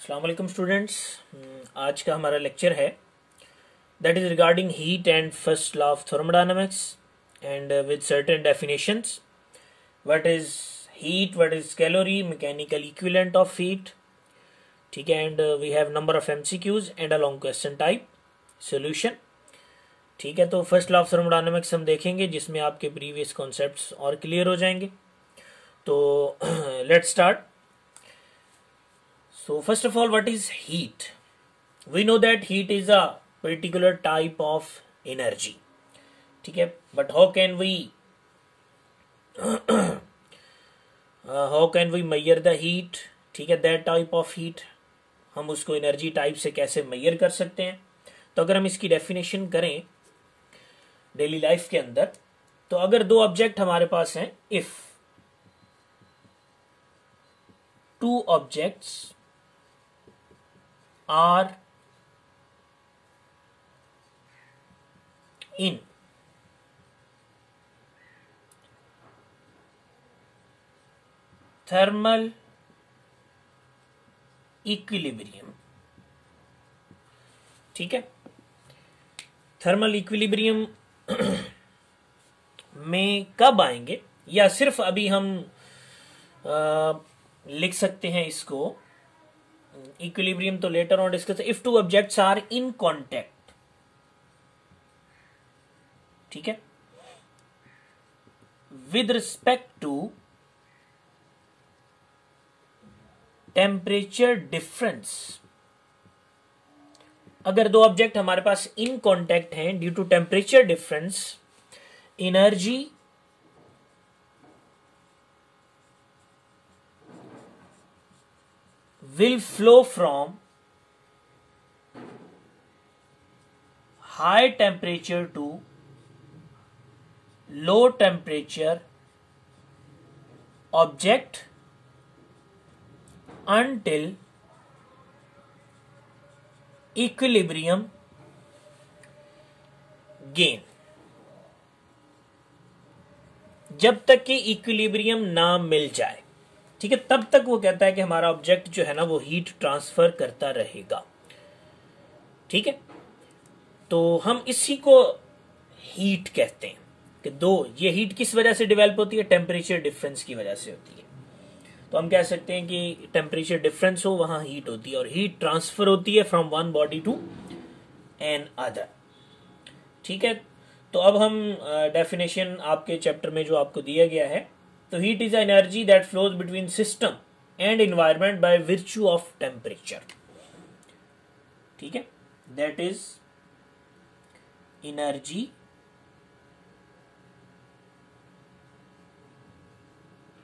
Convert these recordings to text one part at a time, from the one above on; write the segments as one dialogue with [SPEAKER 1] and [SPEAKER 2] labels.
[SPEAKER 1] अस्सलाम वालेकुम स्टूडेंट्स। आज का हमारा लेक्चर है that is regarding heat and first law of thermodynamics and with certain definitions. What is heat, what is calorie, mechanical equivalent of heat. ठीक है, and we have number of MCQs and a long question type solution. ठीक है, तो first law of thermodynamics हम देखेंगे जिसमें आपके previous concepts और क्लियर हो जाएंगे। तो let's start. So first of all, what is heat? We know that heat is a particular type of energy. ठीक है, but how can we measure the heat? ठीक है, that type of heat हम उसको energy type से कैसे major कर सकते हैं। तो अगर हम इसकी डेफिनेशन करें डेली लाइफ के अंदर, तो अगर दो ऑब्जेक्ट हमारे पास हैं, if two objects are in thermal equilibrium। ठीक है, थर्मल इक्विलिब्रियम में कब आएंगे, या सिर्फ अभी हम लिख सकते हैं इसको इक्विलिब्रियम तो later on discuss. If two objects are in contact, ठीक है, with respect to temperature difference. अगर दो ऑब्जेक्ट हमारे पास इन कॉन्टैक्ट हैं due to temperature difference, energy will flow from high temperature to low temperature object until equilibrium gain। जब तक कि इक्विलिब्रियम ना मिल जाए, ठीक है, तब तक वो कहता है कि हमारा ऑब्जेक्ट जो है ना वो हीट ट्रांसफर करता रहेगा। ठीक है, तो हम इसी को हीट कहते हैं कि ये हीट किस वजह से डेवलप होती है, टेम्परेचर डिफरेंस की वजह से होती है। तो हम कह सकते हैं कि टेम्परेचर डिफरेंस हो वहां हीट होती है, और हीट ट्रांसफर होती है from one body to another. ठीक है, तो अब हम डेफिनेशन आपके चैप्टर में जो आपको दिया गया है, तो heat is energy that flows between system and environment by virtue of temperature. ठीक है, that is energy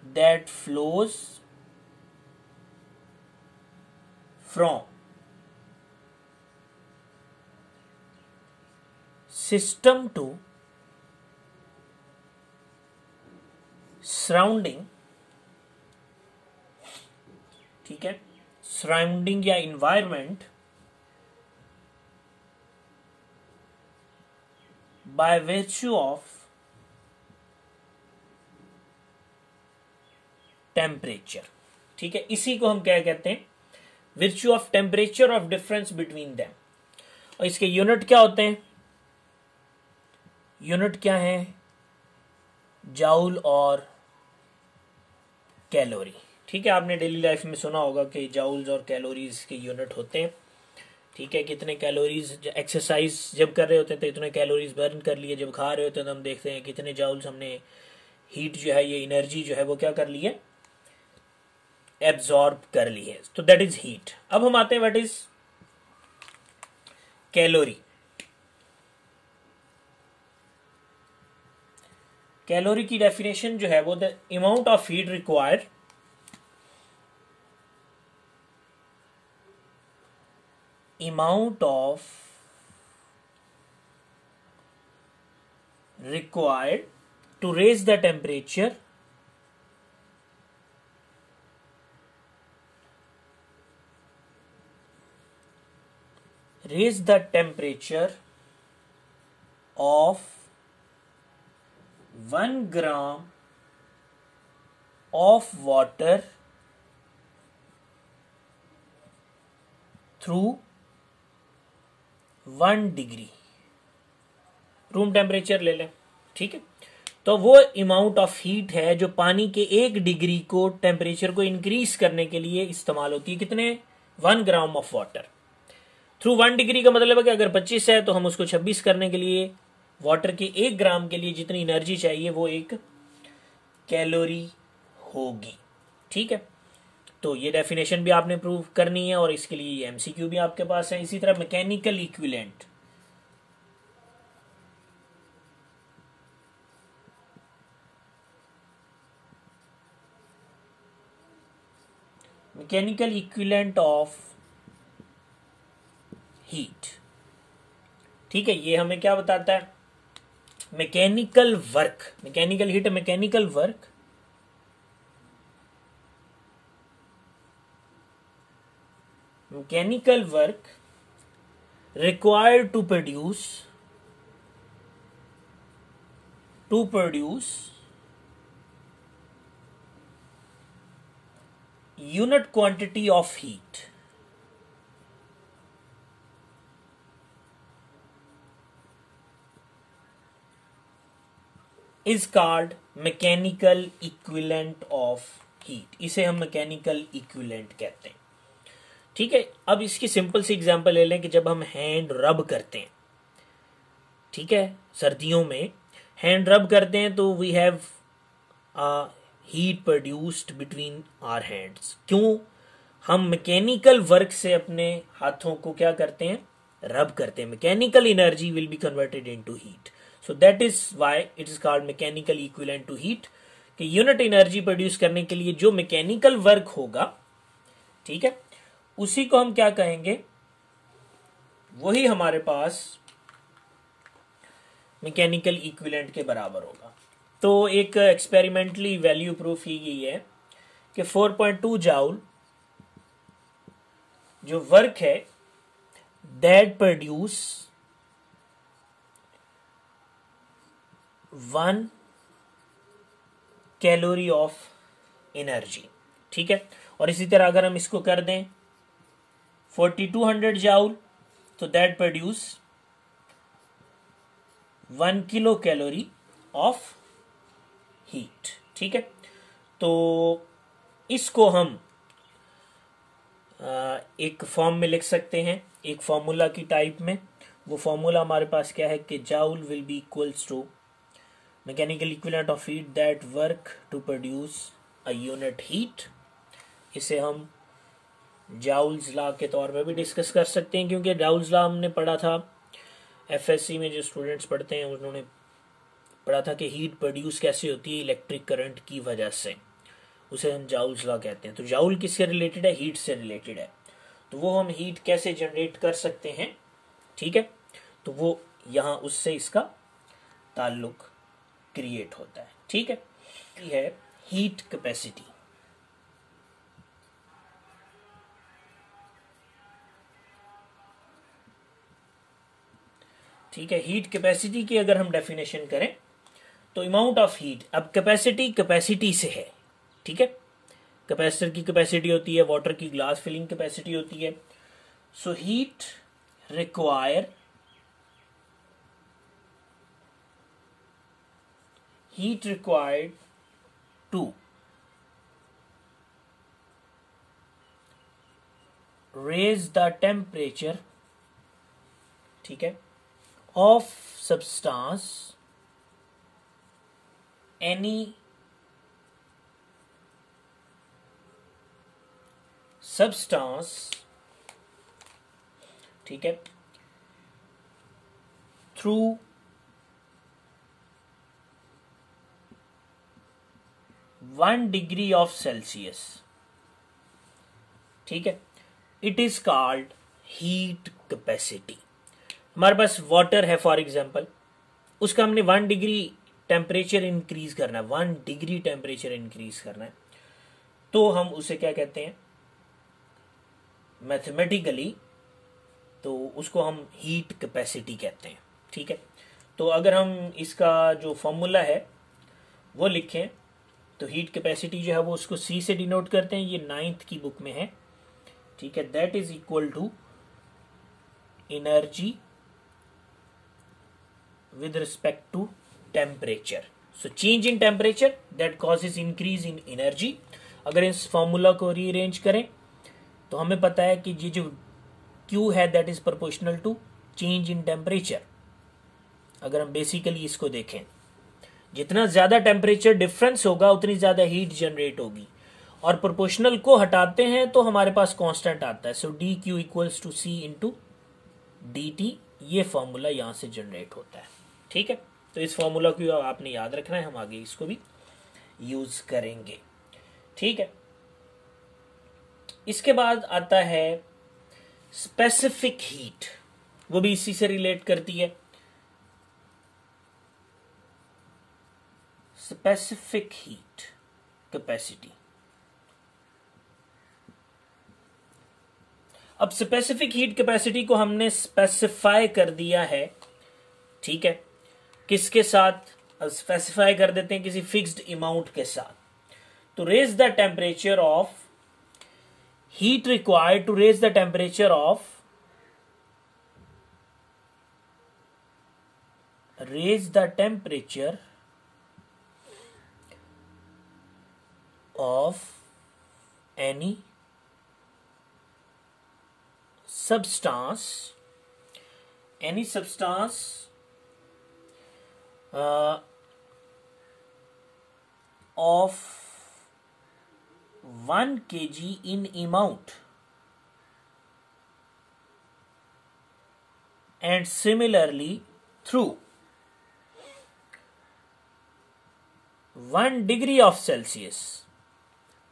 [SPEAKER 1] that flows from system to surrounding. ठीक है, सराउंडिंग या environment by virtue of temperature. ठीक है, इसी को हम क्या कहते हैं, virtue of temperature of difference between them. और इसके यूनिट क्या होते हैं, यूनिट क्या है, जाउल और कैलोरी। ठीक है, आपने डेली लाइफ में सुना होगा कि जाउल्स और कैलोरीज के यूनिट होते हैं। ठीक है, कितने कैलोरीज, एक्सरसाइज जब कर रहे होते हैं तो इतने कैलोरीज बर्न कर लिए, जब खा रहे होते हैं तो हम देखते हैं कितने जाउल्स हमने हीट जो है, ये एनर्जी जो है वो क्या कर ली है, एब्जॉर्ब कर ली है। तो दैट इज हीट। अब हम आते हैं व्हाट इज कैलोरी। कैलोरी की डेफिनेशन जो है वो the amount of heat required to raise the temperature of 1 gram of water through 1 degree room temperature ले लें, ठीक है। तो वो अमाउंट ऑफ हीट है जो पानी के 1 डिग्री को टेम्परेचर को इंक्रीज करने के लिए इस्तेमाल होती है। कितने? 1 gram of water through 1 degree का मतलब है कि अगर 25 है तो हम उसको 26 करने के लिए वाटर के 1 ग्राम के लिए जितनी एनर्जी चाहिए वो 1 कैलोरी होगी, ठीक है। तो ये डेफिनेशन भी आपने प्रूव करनी है और इसके लिए एमसीक्यू भी आपके पास है। इसी तरह mechanical equivalent, mechanical equivalent of heat, ठीक है। ये हमें क्या बताता है? Mechanical work, mechanical heat, mechanical work mechanical work required to produce unit quantity of heat is called mechanical equivalent of heat। इसे हम मैकेनिकल इक्विवेलेंट कहते हैं, ठीक है। अब इसकी सिंपल सी एग्जांपल ले लें कि जब हम हैंड रब करते हैं, ठीक है, सर्दियों में हैंड रब करते हैं तो we have heat produced between our hands. क्यों? हम मैकेनिकल वर्क से अपने हाथों को क्या करते हैं? रब करते हैं। Mechanical energy will be converted into heat, so that is why it is called mechanical equivalent to heat. कि यूनिट एनर्जी प्रोड्यूस करने के लिए जो मैकेनिकल वर्क होगा, ठीक है, उसी को हम क्या कहेंगे? वही हमारे पास मैकेनिकल इक्विवेलेंट के बराबर होगा। तो एक एक्सपेरिमेंटली वैल्यू प्रूफ की गई है कि 4.2 जाउल जो वर्क है that produce 1 calorie of energy, ठीक है। और इसी तरह अगर हम इसको कर दें 4200 जाउल तो that produce 1 kilo calorie of heat, ठीक है। तो इसको हम एक फॉर्म में लिख सकते हैं, एक फॉर्मूला की टाइप में। वो फॉर्मूला हमारे पास क्या है कि joule will be equals to mechanical equivalent of heat that work to produce a unit heat. इसे हम जाउल्स लॉ के तौर पे भी डिस्कस कर सकते हैं, क्योंकि जाउल्स लॉ हमने पढ़ा था एफएससी में, जो स्टूडेंट्स पढ़ते हैं उन्होंने पढ़ा था कि हीट प्रोड्यूस कैसे होती है इलेक्ट्रिक करंट की वजह से, उसे हम जाउल्स लॉ कहते हैं। तो जाउल किससे रिलेटेड है? हीट से रिलेटेड है। तो वो हम हीट कैसे जनरेट कर सकते हैं, ठीक है, तो वो यहाँ उससे इसका ताल्लुक क्रिएट होता है, ठीक है। ये है हीट कैपेसिटी, ठीक है। हीट कैपेसिटी की अगर हम डेफिनेशन करें तो अमाउंट ऑफ हीट, अब कैपेसिटी से है, ठीक है। कैपेसिटर की कैपेसिटी होती है, वाटर की ग्लास फिलिंग कैपेसिटी होती है। So heat required to raise the temperature, ठीक है, of substance, any substance, ठीक है, through 1 डिग्री ऑफ सेल्सियस, ठीक है। It is called heat capacity. हमारे पास वाटर है फॉर एग्जांपल, उसका हमने 1 डिग्री टेम्परेचर इंक्रीज करना है, 1 डिग्री टेम्परेचर इंक्रीज करना है, तो हम उसे क्या कहते हैं मैथमेटिकली? तो उसको हम हीट कैपेसिटी कहते हैं, ठीक है। तो अगर हम इसका जो फॉर्मूला है वो लिखें तो हीट कैपेसिटी जो है वो उसको सी से डिनोट करते हैं, ये 9th की बुक में है, ठीक है। That is equal to energy with respect to temperature. So change in temperature that causes increase in energy. अगर इस फॉर्मूला को रीअरेंज करें तो हमें पता है कि ये जो Q है that is proportional to change in temperature. अगर हम बेसिकली इसको देखें, जितना ज्यादा टेम्परेचर डिफरेंस होगा उतनी ज्यादा हीट जनरेट होगी, और प्रोपोर्शनल को हटाते हैं तो हमारे पास कांस्टेंट आता है. So D Q equals to C into D T. ये फॉर्मूला यहां से जनरेट होता है. ठीक है, तो इस फॉर्मूला को आपने याद रखना है, हम आगे इसको भी यूज करेंगे. ठीक है, इसके बाद आता है स्पेसिफिक हीट. वो भी इसी से रिलेट करती है. Specific heat capacity. अब स्पेसिफिक हीट कैपेसिटी को हमने स्पेसिफाई कर दिया है. ठीक है, किसके साथ? स्पेसिफाई कर देते हैं किसी फिक्स्ड अमाउंट के साथ. तो raise the temperature of heat required to raise the temperature of any substance of 1 kg in amount, and similarly through 1 degree of Celsius.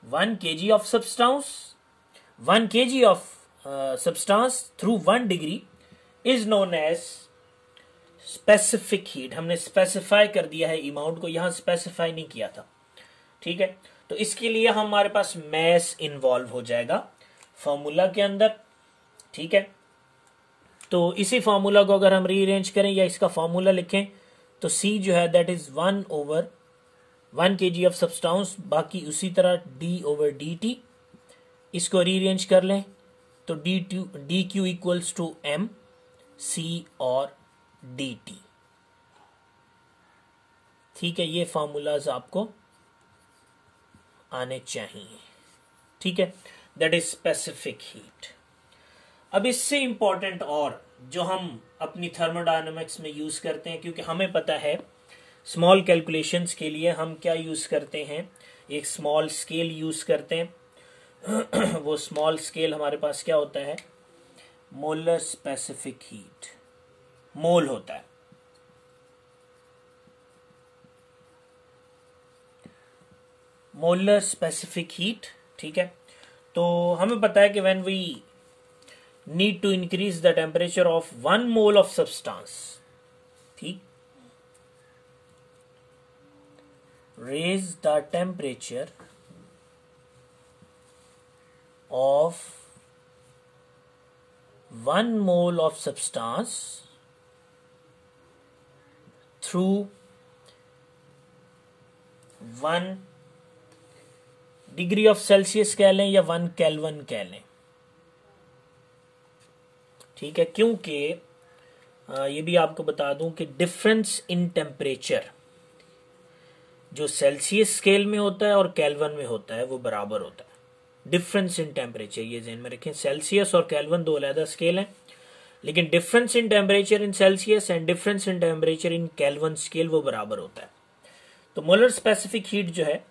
[SPEAKER 1] 1 kg of substance, 1 kg of substance through 1 degree is known as specific heat. हमने specify कर दिया है amount को, यहां specify नहीं किया था. ठीक है, तो इसके लिए हमारे पास मैस इन्वॉल्व हो जाएगा फॉर्मूला के अंदर. ठीक है, तो इसी फॉर्मूला को अगर हम रीअरेंज करें या इसका फॉर्मूला लिखें तो C जो है that is 1/1 kg of substance, बाकी उसी तरह D/dt. इसको रीअरेंज कर लें तो D Q equals to M C और डी टी. ठीक है, ये फॉर्मूलाज आपको आने चाहिए. ठीक है, दैट इज स्पेसिफिक हीट. अब इससे इंपॉर्टेंट और जो हम अपनी थर्मोडायनामिक्स में यूज करते हैं, क्योंकि हमें पता है स्मॉल कैलकुलेशंस के लिए हम क्या यूज करते हैं, एक स्मॉल स्केल यूज करते हैं. वो स्मॉल स्केल हमारे पास क्या होता है? Molar specific heat. मोल होता है. Molar specific heat. ठीक है, तो हमें पता है कि when we need to increase the temperature of 1 mole of substance, ठीक, raise the temperature of 1 mole of substance through 1 degree of Celsius कह लें या 1 केल्विन कह लें. ठीक है, क्योंकि ये भी आपको बता दूं कि डिफरेंस इन टेम्परेचर जो सेल्सियस स्केल में होता है और केल्विन में होता है वो बराबर होता है. डिफरेंस इन टेम्परेचर, ये ध्यान में रखें. सेल्सियस और केल्विन दो अलग स्केल हैं, लेकिन difference in temperature in Celsius and difference in temperature in kelvin scale वो बराबर होता है. तो मोलर स्पेसिफिक हीट जो है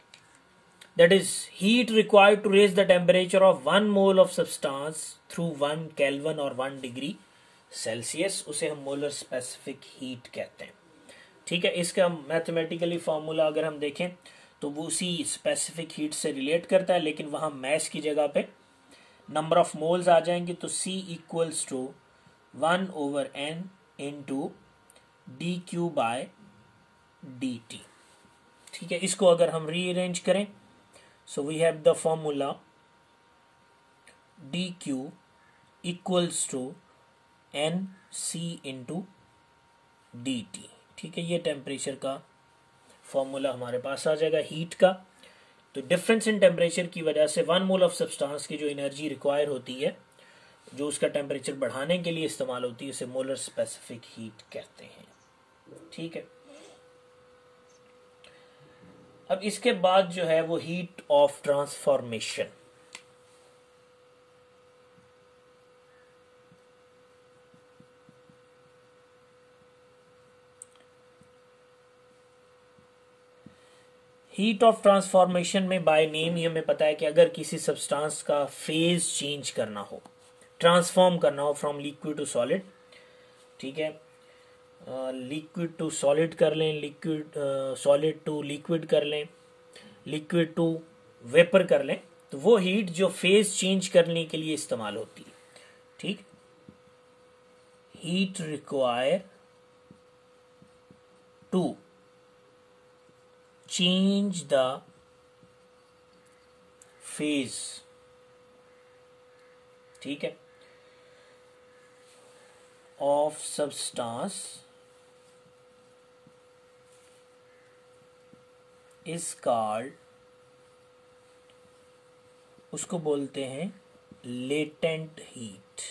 [SPEAKER 1] that is heat required to raise the temperature of 1 mole of substance through 1 kelvin और 1 डिग्री सेल्सियस, उसे हम मोलर स्पेसिफिक हीट कहते हैं. ठीक है, इसका मैथमेटिकली फॉर्मूला अगर हम देखें तो वो उसी स्पेसिफिक हीट से रिलेट करता है, लेकिन वहां मैस की जगह पे नंबर ऑफ मोल्स आ जाएंगे. तो C equals to 1/n into dQ/dt. ठीक है, इसको अगर हम रीअरेंज करें so we have the formula dQ equals to NC into dt. ठीक है, ये टेम्परेचर का फॉर्मूला हमारे पास आ जाएगा हीट का. तो डिफरेंस इन टेम्परेचर की वजह से 1 मोल ऑफ सब्सटेंस की जो एनर्जी रिक्वायर होती है जो उसका टेम्परेचर बढ़ाने के लिए इस्तेमाल होती है उसे मोलर स्पेसिफिक हीट कहते हैं। ठीक है, अब इसके बाद जो है वो heat of transformation. Heat of transformation में बाय नेम ही हमें पता है कि अगर किसी सब्सटेंस का फेज चेंज करना हो, ट्रांसफॉर्म करना हो फ्रॉम लिक्विड टू सॉलिड, ठीक है, लिक्विड टू सॉलिड कर लें, लिक्विड सॉलिड टू लिक्विड कर लें, लिक्विड टू वेपर कर लें, तो वो हीट जो फेज चेंज करने के लिए इस्तेमाल होती है। ठीक, heat require to change the phase. ठीक है, ऑफ सब्सटेंस इज कॉल्ड, उसको बोलते हैं लेटेंट हीट।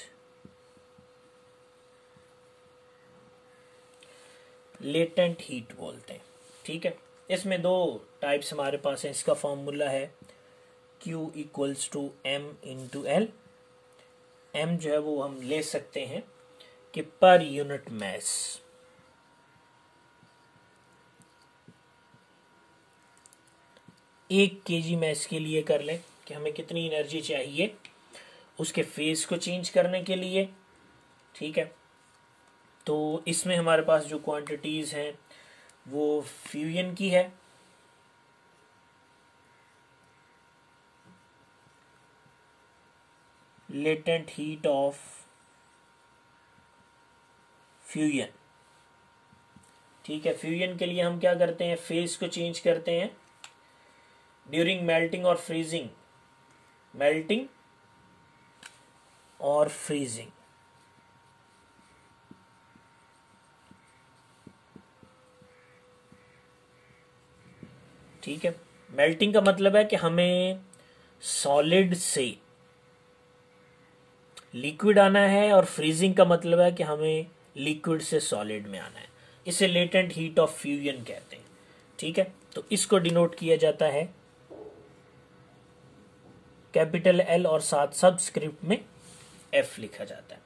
[SPEAKER 1] लेटेंट हीट बोलते हैं। ठीक है, इसमें दो टाइप्स हमारे पास है। इसका फॉर्मूला है Q equals to M into L. M जो है वो हम ले सकते हैं कि पर यूनिट मैस। एक केजी मैस के लिए कर लें कि हमें कितनी एनर्जी चाहिए उसके फेज को चेंज करने के लिए। ठीक है, तो इसमें हमारे पास जो क्वांटिटीज हैं वो फ्यूजन की है, लेटेंट हीट ऑफ फ्यूजन। ठीक है, फ्यूजन के लिए हम क्या करते हैं, फेज को चेंज करते हैं ड्यूरिंग मेल्टिंग और फ्रीजिंग, मेल्टिंग और फ्रीजिंग। ठीक है, मेल्टिंग का मतलब है कि हमें सॉलिड से लिक्विड आना है और फ्रीजिंग का मतलब है कि हमें लिक्विड से सॉलिड में आना है। इसे लेटेंट हीट ऑफ फ्यूजन कहते हैं। ठीक है, तो इसको डिनोट किया जाता है कैपिटल एल और साथ सबस्क्रिप्ट में एफ लिखा जाता है।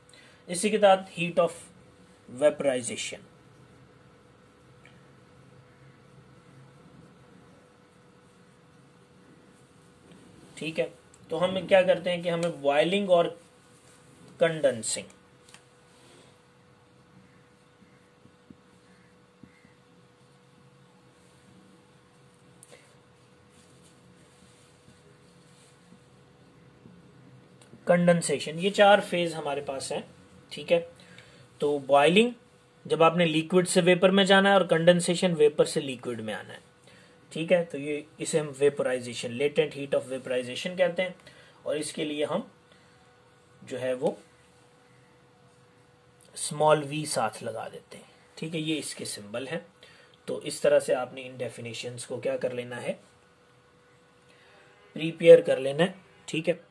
[SPEAKER 1] इसी के साथ हीट ऑफ वेपराइजेशन। ठीक है, तो हम क्या करते हैं कि हमें बॉइलिंग और कंडेंसिंग, कंडेंसेशन, ये चार फेज हमारे पास हैं। ठीक है, तो बॉइलिंग जब आपने लिक्विड से वेपर में जाना है और कंडेंसेशन वेपर से लिक्विड में आना है। ठीक है, तो ये इसे हम vaporisation, latent heat of vaporisation कहते हैं। और इसके लिए हम जो है वो स्मॉल वी साथ लगा देते हैं। ठीक है, ये इसके सिंबल हैं। तो इस तरह से आपने इन डेफिनेशंस को क्या कर लेना है, प्रिपेयर कर लेना है। ठीक है।